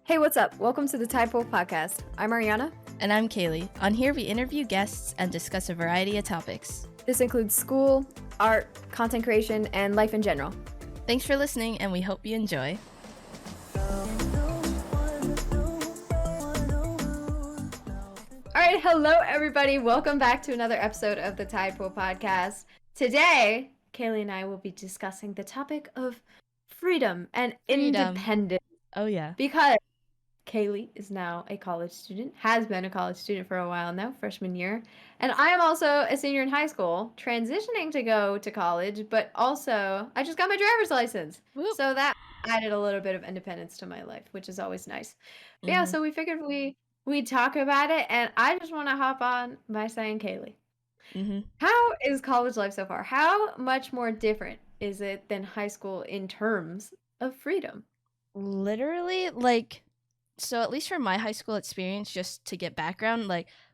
Hey, what's up? Welcome to the TPP podcast. I'm Ariana. And I'm Kaili. On here, we interview guests and discuss a variety of topics. This includes school, art, content creation, and life in general. Thanks for listening, and we hope you enjoy. All right, hello, everybody. Welcome back to another episode of the TPP podcast. Today, Kaili and I will be discussing the topic of freedom and independence. Oh, yeah. Because Kaili is now a college student, has been a college student for a while now, freshman year. And I am also a senior in high school, transitioning to go to college, but also I just got my driver's license. Whoop. So that added a little bit of independence to my life, which is always nice. But yeah, so we figured we'd talk about it, and I just want to hop on by saying, Kaili, how is college life so far? How much more different is it than high school in terms of freedom? Literally, so at least for my high school experience, just to get background,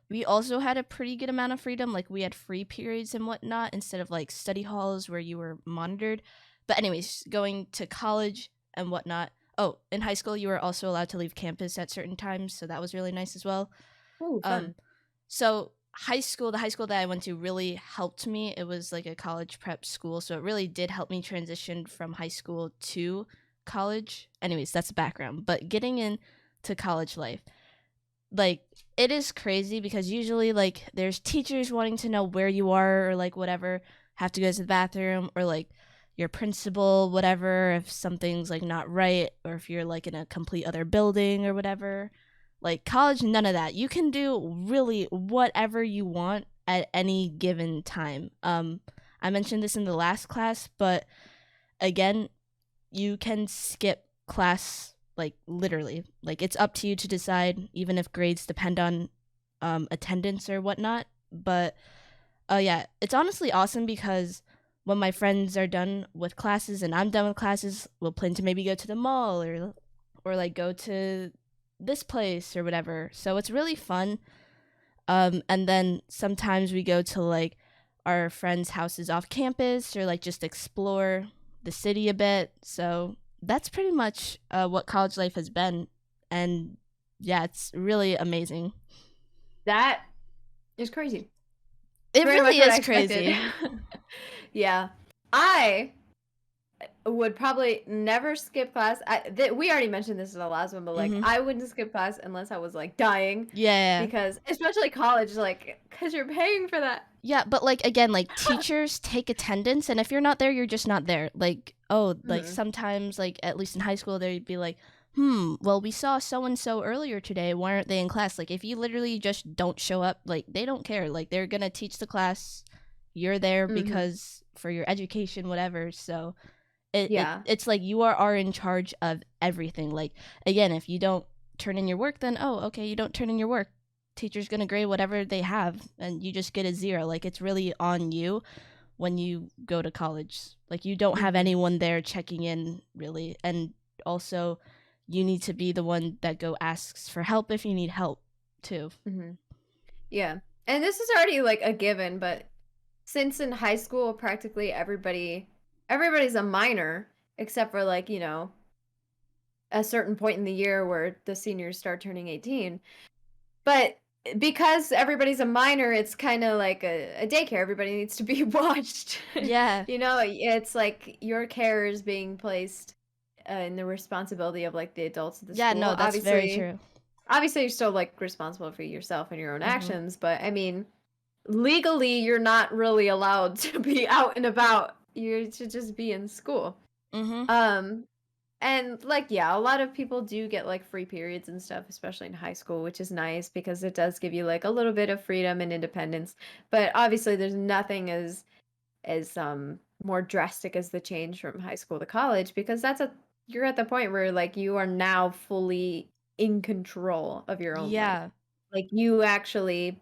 we also had a pretty good amount of freedom. Like, we had free periods and whatnot instead of study halls where you were monitored. But anyways, going to college and whatnot. Oh, in high school, you were also allowed to leave campus at certain times, so that was really nice as well. Ooh, fun. So the high school that I went to really helped me. It was like a college prep school, so it really did help me transition from high school to college. Anyways, that's the background. But getting into college life, it is crazy because usually there's teachers wanting to know where you are or whatever, have to go to the bathroom, or your principal, whatever, if something's not right, or if you're in a complete other building or whatever. College, none of that. You can do really whatever you want at any given time. I mentioned this in the last class, but again, you can skip class, literally. It's up to you to decide, even if grades depend on attendance or whatnot. But yeah, it's honestly awesome because when my friends are done with classes and I'm done with classes, we'll plan to maybe go to the mall or go to this place or whatever. So it's really fun. And then sometimes we go to our friends' houses off campus or just explore the city a bit. So that's pretty much what college life has been. And yeah, it's really amazing. That is crazy. It really is crazy. Yeah. I would probably never skip class. We already mentioned this in the last one, but I wouldn't skip class unless I was dying. Yeah. Because especially college, because you're paying for that. Yeah, but again, teachers take attendance, and if you're not there, you're just not there. Sometimes, at least in high school, they'd be well, we saw so-and-so earlier today. Why aren't they in class? If you literally just don't show up, they don't care. They're gonna teach the class. You're there because for your education, whatever. So it's you are in charge of everything. Again, if you don't turn in your work, then okay, you don't turn in your work. Teacher's gonna grade whatever they have, and you just get a 0. It's really on you when you go to college. You don't have anyone there checking in, really. And also, you need to be the one that asks for help if you need help too. Yeah, and this is already a given, but since in high school practically everybody's a minor except for a certain point in the year where the seniors start turning 18. But because everybody's a minor, it's kind of like a daycare. Everybody needs to be watched. Yeah. It's your care is being placed in the responsibility of the adults of the school. Yeah, no, that's very true. Obviously, you're still responsible for yourself and your own actions, but I mean, legally, you're not really allowed to be out and about. You should just be in school. And yeah, a lot of people do get more periods and stuff, especially in high school, which is nice because it does give you a little bit of freedom and independence. But obviously there's nothing as more drastic as the change from high school to college, because you're at the point where you are now fully in control of your own life. You actually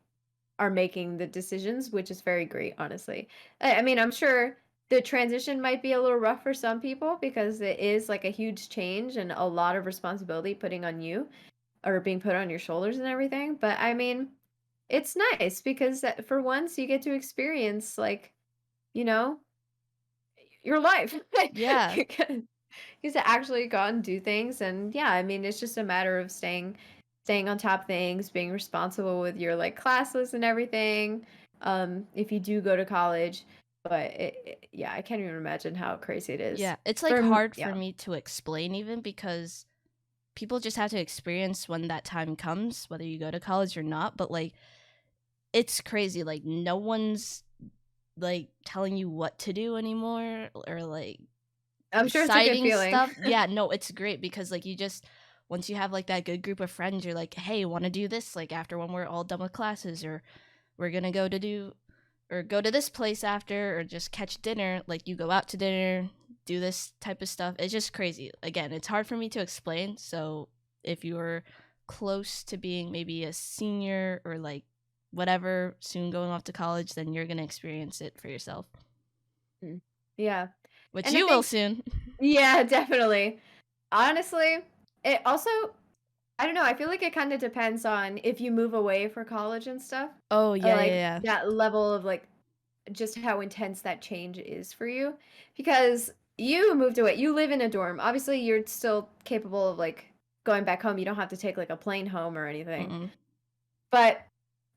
are making the decisions, which is very great, honestly. I mean, I'm sure the transition might be a little rough for some people because it is a huge change and a lot of responsibility putting on you or being put on your shoulders and everything. But I mean, it's nice because for once you get to experience your life. Yeah. Get to actually go out and do things, and yeah, I mean, it's just a matter of staying on top of things, being responsible with your, like, classes and everything, if you do go to college, but yeah, I can't even imagine how crazy it is. Yeah, it's like For m hard yeah. for me to explain even because people just have to experience when that time comes, whether you go to college or not. But like, it's crazy. Like, no one's like telling you what to do anymore or like I'm sure it's a good deciding feeling. stuff. Yeah, no, it's great because like you just once you have like that good group of friends, you're like, hey, want to do this like after when we're all done with classes, or we're gonna go to do or go to this place after, or just catch dinner. Like you go out to dinner, do this type of stuff. It's just crazy. Again, it's hard for me to explain. So if you're close to being maybe a senior or like whatever soon going off to college, then you're gonna experience it for yourself, Mm. Yeah, which and I you will think soon. yeah, definitely. Honestly, it also I don't know, I feel like it kinda depends on if you move away for college and stuff, Oh yeah, yeah, like, yeah. that level of, like, just how intense that change is for you, because you moved away, you live in a dorm, obviously, you're still capable of, like, going back home, you don't have to take, like, a plane home or anything, Mm-mm. but,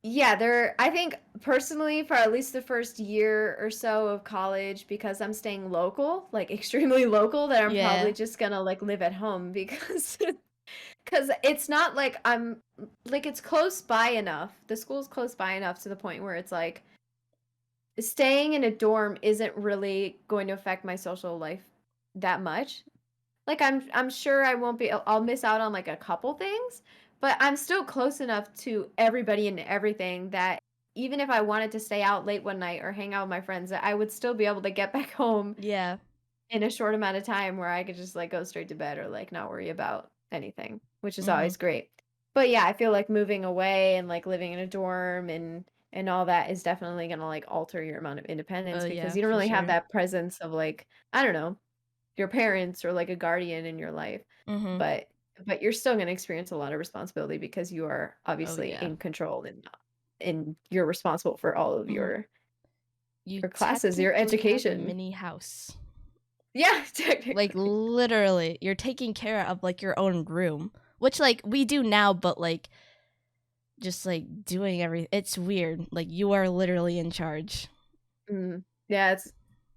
yeah, I think, personally, for at least the first year or so of college, because I'm staying local, like, extremely local, that I'm probably Yeah, just gonna, like, live at home because 'cause it's not like like, it's close by enough. The school's close by enough to the point where it's like, staying in a dorm isn't really going to affect my social life that much. Like, I'm sure I won't be I'll miss out on, like, a couple things, but I'm still close enough to everybody and everything that even if I wanted to stay out late one night or hang out with my friends, that I would still be able to get back home yeah. in a short amount of time where I could just, like, go straight to bed or, like, not worry about anything, which is Mm-hmm. always great. But, yeah, I feel like moving away and, like, living in a dorm and all that is definitely gonna, like, alter your amount of Oh independence because yeah, you don't for really have sure. that presence of, like, I don't know, your parents or, like, a guardian in your life. Mm-hmm. But you're still gonna experience a lot of responsibility because you are Oh obviously yeah. in control and you're responsible for all of Mm-hmm. You your classes, your technically have a education. mini house. Yeah, Like technically. literally, you're taking care of like your own room, which like we do now, but like just like doing everything. It's weird. Like you are literally in charge. Mm. Yeah,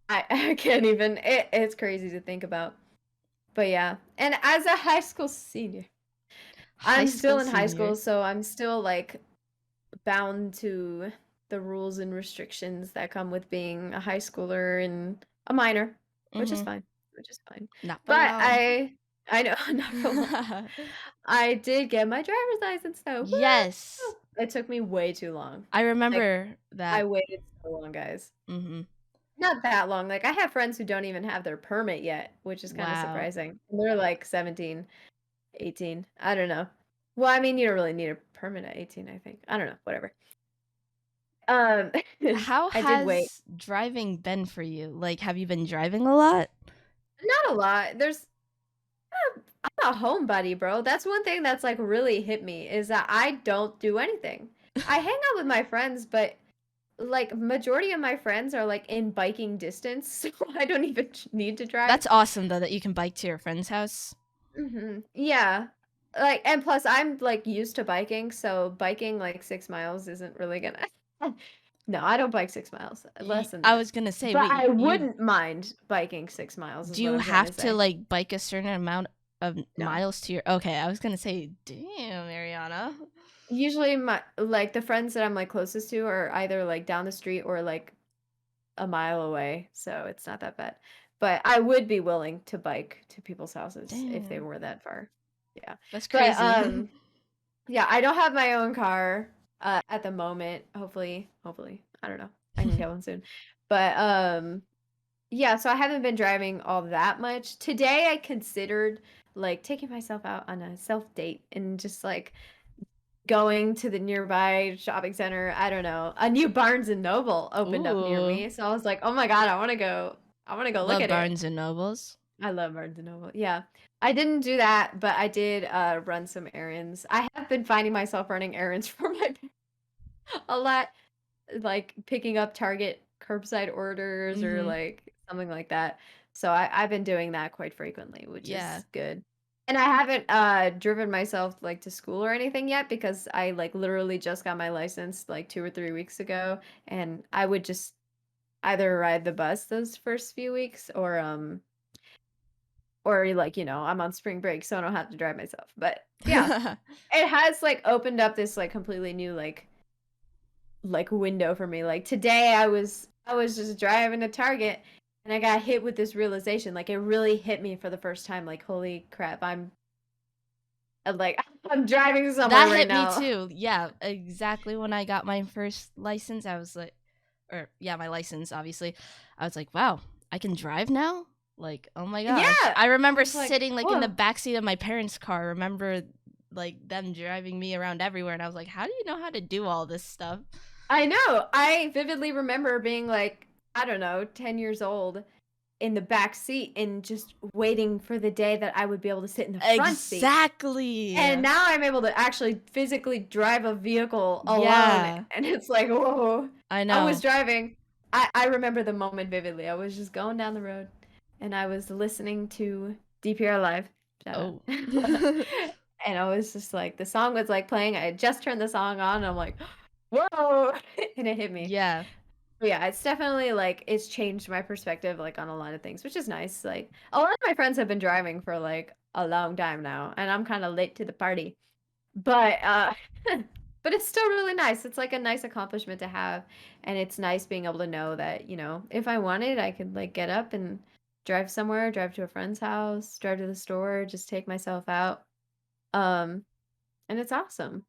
I can't even it's crazy to think about. But yeah. And as a high school senior, High I'm still school in high senior. school, so I'm still like bound to the rules and restrictions that come with being a high schooler and a minor, which is Mm-hmm. fine. Which is fine. Not for But long. I know not for long. I did get my driver's license though. Yes, Woo! It took me way too long. I Like remember I that. waited so long, guys. Mm-hmm. Not that long, like, I have friends who don't even have their permit yet, which is kinda Wow. surprising. And they're, like, 17, 18, I don't know. Well, I mean, you don't really need a permit at 18, I think. I don't know, whatever. Um, How I did wait. has driving been for you? Like, have you been driving a lot? Not a lot, I'm a homebody, bro. That's one thing that's, like, really hit me, is that I don't do anything. I hang out with my friends, but, like, majority of my friends are, like, in biking distance, so I don't even need to drive. That's awesome though that you can bike to your friend's house. Mhm. Yeah. Like, and plus I'm, like, used to biking, so biking, like, 6 miles isn't really gonna No, I don't bike 6 miles, less than I that. was gonna say, But I wait, you wouldn't mind biking 6 miles is do what you I'm trying to have to say. like bike a certain amount of No. miles to your? Okay, I was gonna say, damn, Ariana. Usually my like, the friends that I'm, like, closest to are either, like, down the street or, like, a mile away, so it's not that bad. But I would be willing to bike to people's houses if they Damn, were that far. Yeah. that's But, crazy. yeah, I don't have my own car, at the moment. Hopefully, I don't know. I can get one soon. But, yeah, so I haven't been driving all that much. Today, I considered, like, taking myself out on a self date and just, like, going to the nearby shopping center. I don't know. A new Barnes& and Noble opened up near Ooh, me, so I was like, "Oh my god, I wanna go look love at it." Barnes and Nobles. I love Barnes& and Noble, yeah. I didn't do that, but I did, run some errands. I have been finding myself running errands for my a lot, like, picking up Target curbside orders or, Mm-hmm. like, something like that. So I've been doing that quite frequently, which Yeah. is good. And I haven't driven myself like to school or anything yet because I like literally just got my license like 2 or 3 weeks ago, and I would just either ride the bus those first few weeks or like, I'm on spring break so I don't have to drive myself. But yeah, it has like opened up this like completely new like window for me. Like today I was just driving to Target and I got hit with this realization. Like it really hit me for the first time. Like, holy crap, like I'm driving somewhere That right hit me now. too. Yeah, exactly when I got my first license, I was like, or yeah, my license, obviously. I was like, wow, I can drive now? Like, oh my gosh. Yeah. I remember It's like, sitting like in the whoa. backseat of my parents' car. Remember like them driving me around everywhere, and I was like, how do you know how to do all this stuff? I know. I vividly remember being like, I don't know, 10 years old in the back seat and just waiting for the day that I would be able to sit in the front seat. Exactly. And now I'm able to actually physically drive a vehicle alone, Yeah, and it's like, whoa. I I was know. driving. I remember the moment vividly. I was just going down the road, and I was listening to DPR Live. Shout Oh. out. And I was just like, the song was like playing. I had just turned the song on, and I'm like, whoa, and it hit me. Yeah. But yeah, it's definitely like it's changed my perspective like on a lot of things, which is nice. Like a lot of my friends have been driving for like a long time now, and I'm kind of late to the party. But but it's still really nice. It's like a nice accomplishment to have, and it's nice being able to know that, if I wanted, I could like get up and drive somewhere, drive to a friend's house, drive to the store, just take myself out. Um and it's awesome.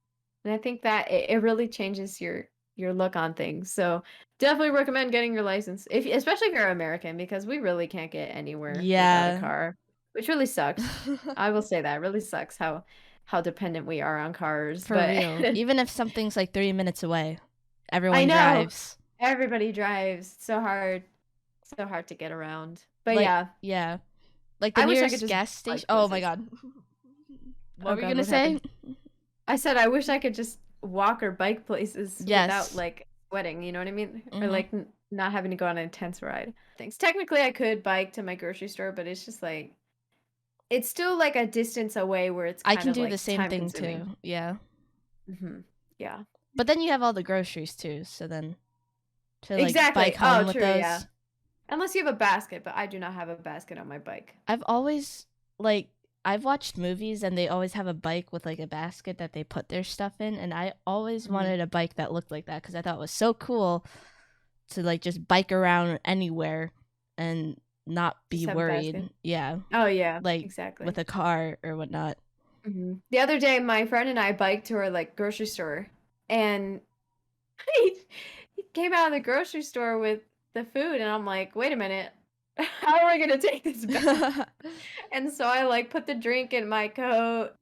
And I think that it really changes your look on things. So definitely recommend getting your license, if especially if you're American, because we really can't get anywhere without a Yeah. car, which really sucks. I will say that it really sucks how dependent we are on cars. For But real. Even if something's like 3 minutes away, I everyone know drives. everybody drives. It's so hard to get around. But Like, yeah, yeah. Like the I wish I could nearest just gas station. bike Oh my places. god. What Oh were you God, gonna what say? happened? I said I wish I could just walk or bike places without Yes. like sweating, you know what I mean? Or Mhm. like not having to go on an intense ride. Things. Technically, I could bike to my grocery store, but it's just like it's still like a distance away where it's I kind can of do the like same time thing consuming. too. Yeah. Yeah. But then you have all the groceries too, so then to like bike Exactly. Oh, home with true, yeah. those. Unless you have a basket, but I do not have a basket on my bike. I've always like I've watched movies and they always have a bike with like a basket that they put their stuff in, and I always Mhm. wanted a bike that looked like that cuz I thought it was so cool to like just bike around anywhere and not Just be have a basket. worried. Yeah, Oh, yeah, like with exactly. a car or whatnot. The other day, my friend and I biked to our like grocery store, and he he came out of the grocery store with the food, and I'm like, "Wait a minute. How are we gonna take this back?" And so I, like, put the drink in my coat,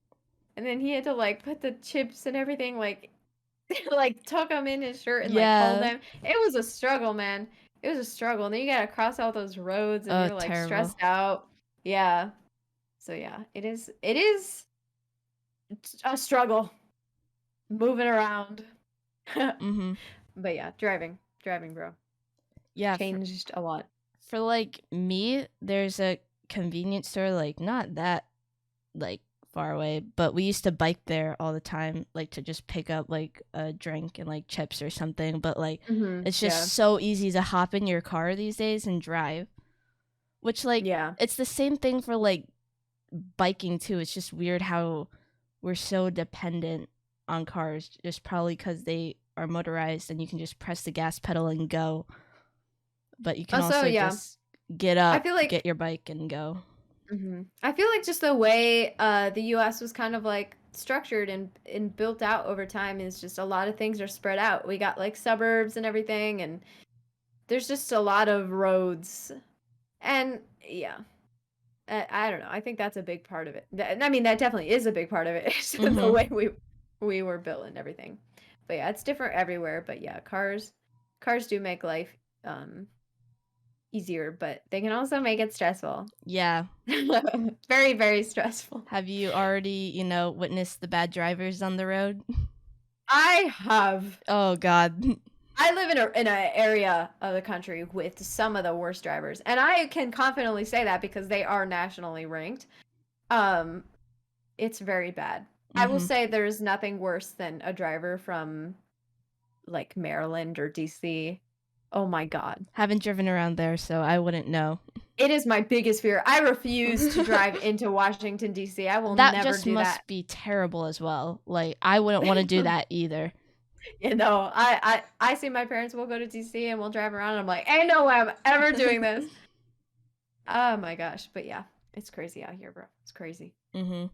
and then he had to, like, put the chips and everything, like like, tuck them in his shirt and, like, hold Yeah. them. It was a struggle, man. It was a struggle, and then you gotta cross all those roads, and Oh, you're, like, terrible. stressed out. Yeah. So, yeah, it is a struggle moving around. Mhm. But, yeah, driving, bro. Yeah, Changed a lot. for like me, there's a convenience store like not that like far away, but we used to bike there all the time, like to just pick up like a drink and like chips or something. But like it's just Yeah. so easy to hop in your car these days and drive. Which like Yeah. it's the same thing for like biking too. It's just weird how we're so dependent on cars, just probably because they are motorized and you can just press the gas pedal and go. But you can Also, also yeah, just get I up, feel like get your bike, and go. I feel like just the way the US was kind of like structured and built out over time is just a lot of things are spread out. We got like suburbs and everything, and there's just a lot of roads. And yeah, I don't know. I think that's a big part of it. I mean, that definitely is a big part of it. It's just the Mm-hmm. way we were built and everything. But yeah, it's different everywhere. But yeah, cars do make life um easier, but they can also make it stressful. Yeah. Very, very stressful. Have you already, witnessed the bad drivers on the road? I have. Oh God. I live in a area of the country with some of the worst drivers, and I can confidently say that because they are nationally ranked. Um, it's very bad. I will Mhm. say there's nothing worse than a driver from, like, Maryland or DC. Oh my god. Haven't driven around there, so I wouldn't know. It is my biggest fear. I refuse to drive into Washington, DC. I will That never just do that. must be terrible as well. Like, I wouldn't wanna do that either. You know, I see my parents will go to DC and we'll drive around and I'm like, "Ain't no way I'm ever doing this." Oh my gosh, but yeah, it's crazy out here, bro. It's crazy. Mhm.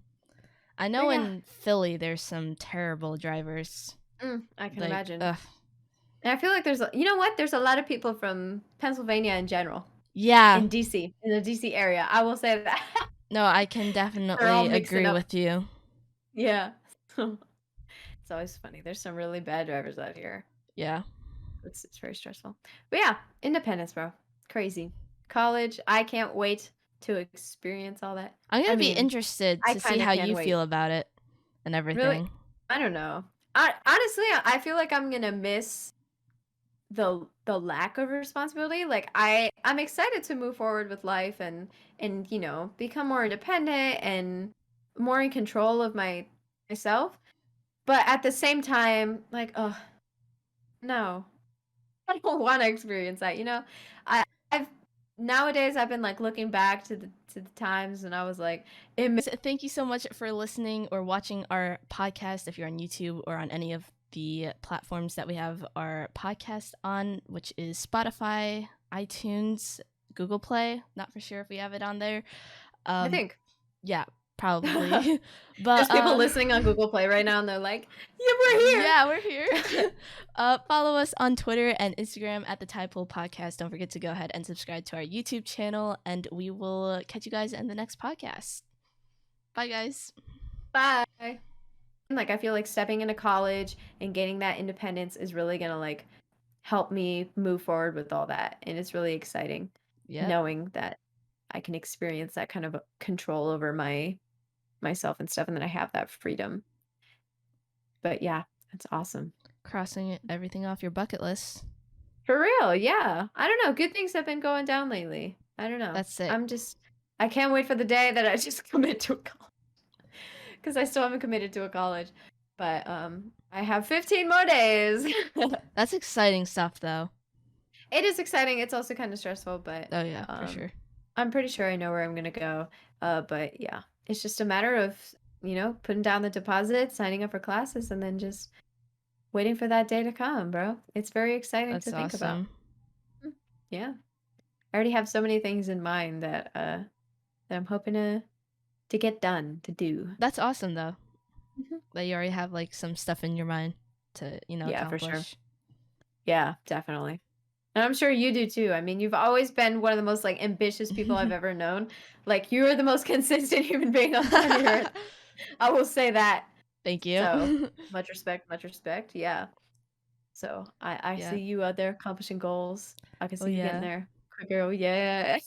I But know yeah, in Philly, there's some terrible drivers. I can Like, imagine. ugh. And I feel like you know what? There's a lot of people from Pennsylvania in general, Yeah. in DC, in the DC area. I will say that. No, I can They're all definitely mixing agree up. with you. Yeah. It's always funny. There's some really bad drivers out here. Yeah. It's very stressful. But yeah, independence, bro. Crazy. College, I can't wait to experience all that. I'm I gonna be mean, interested I to see kind of how can you wait. feel about it and Really, everything. I don't know. I honestly, I feel like I'm gonna miss the lack of responsibility. Like I'm excited to move forward with life and become more independent and more in control of myself. But at the same time, like, oh no, I don't want to experience that. I've nowadays I've been like looking back to the times and I was like, Thank you so much for listening or watching our podcast. If you're on YouTube or on any of the platforms that we have our podcast on, which is Spotify, iTunes, Google Play. Not for sure if we have it on there. I Um, think yeah, probably. But there's people listening on Google Play right now and they're like, yeah, we're here. yeah, we're here. Follow us on Twitter and Instagram at the Tidepool Podcast. Don't forget to go ahead and subscribe to our YouTube channel, and we will catch you guys in the next podcast. Bye, guys. Bye. Like I feel like stepping into college and gaining that independence is really gonna like help me move forward with all that. And it's really exciting Yep. knowing that I can experience that kind of control over myself and stuff and that I have that freedom. But yeah, that's awesome. Crossing everything off your bucket list. For real, yeah. I don't know. Good things have been going down lately. I don't know. That's sick. I can't wait for the day that I just commit to a college because I still haven't committed to a college. But I have 15 more days. That's exciting stuff, though. It is exciting. It's also kind of stressful, but Oh, yeah, for um sure. I'm pretty sure I know where I'm gonna go. But yeah, it's just a matter of, putting down the deposit, signing up for classes, and then just waiting for that day to come, bro. It's very exciting That's to think about. awesome. Mm, yeah. I already have so many things in mind that I'm hoping to get done, to do. That's awesome, though, Mhm. that you already have, like, some stuff in your mind to, Yeah, for sure. accomplish. Yeah, definitely. And I'm sure you do too. I mean, you've always been one of the most like ambitious people I've ever known. Like you are the most consistent human being on planet Earth. I will say that. Thank you. So much respect, much respect. Yeah. So I Yeah. see you out there accomplishing goals. I can Oh, see you getting yeah. there quicker. Oh, yeah.